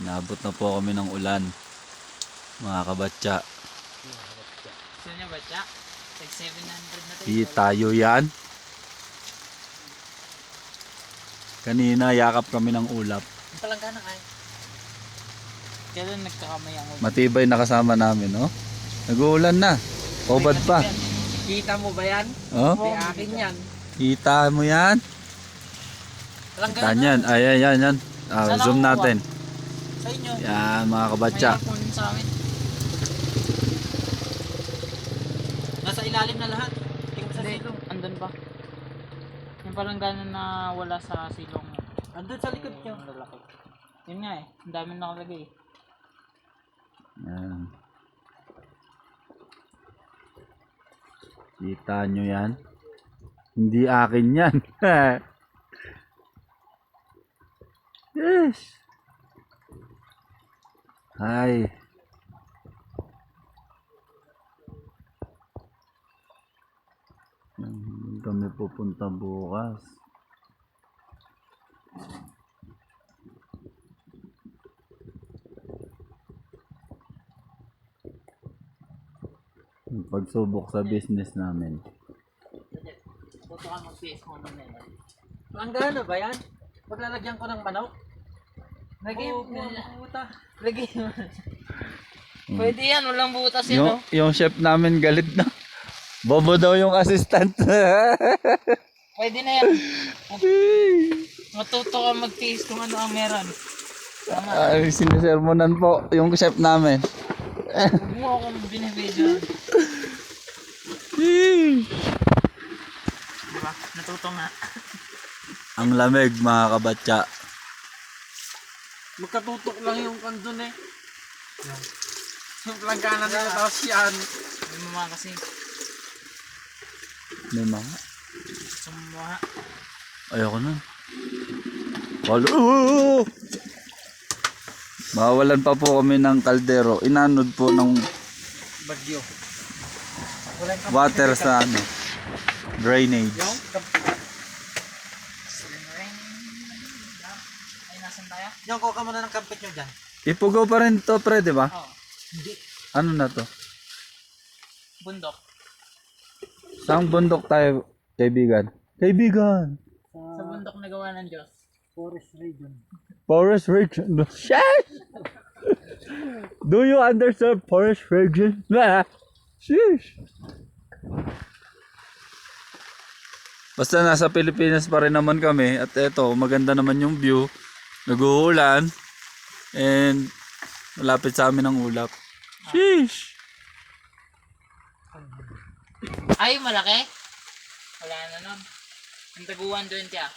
Inabot na po kami ng ulan, mga kabatsa. Gusto niya batya? Like 700 na tayo. Di tayo yan. Kanina yakap kami ng ulap. Ang palanggana kayo. Kailan nagkakamay ang ulan? Matibay na kasama namin, no? Nag-uulan na. Pobad pa. Kita mo ba yan? Oh? May akin yan. Kita mo yan? Palanggana. Kita yan. Ay, yan. Zoom natin. Sa inyo. Yan, mga kabatsa. May hapon sa amin. Nasa ilalim na lahat. Tingin sa silong. Andun pa. Yung palanggana na wala sa silong. Andun sa likod nyo. Lalaki. Yun nga eh. Ang dami nakalagay. Yan. Kita nyo yan? Hindi akin yan. Yes. Hi. Kami pupunta bukas. Pagsubok sa business namin. Buto ka mag-PS mo na yan. Palanggana ba yan? Paglalagyan ko ng manok? Lagay mo buta. Lagay mo. Pwede yan, walang butas yan. Yung chef namin galit na. Bobo daw yung assistant. Pwede na yan. Matuto ka mag-taste kung ano ang meron. Tama. Sinisermonan po yung chef namin. Huwag mo akong binibidyo. Diba? Natuto nga. Ang lamig, mga kabatsa. Magkatutok lang yung kandun eh. Yung planggana nila tapos yan. May mama kasi. May mga. Sumuha. Ayoko na. Mawalan pa po kami ng kaldero. Inanod po ng Bagyo. water sa drainage. Yung? Ay, nasan tayo? Yung kuka muna ng kampit nyo dyan. Ipugaw pa rin to, pre, di ba? Oo. Hindi. Ano na to? Bundok. Saan bundok tayo, kaibigan? Kaibigan! Sa bundok na gawa ng Diyos. Forest region. Forest region. Shit! Do you understand forest region? Sheesh! Basta nasa Pilipinas pa rin naman kami. At eto, maganda naman yung view. Nag-uulan. And malapit sa amin ang ulap. Sheesh! Ay, malaki. Wala na nun. Ang taguan 20 ah.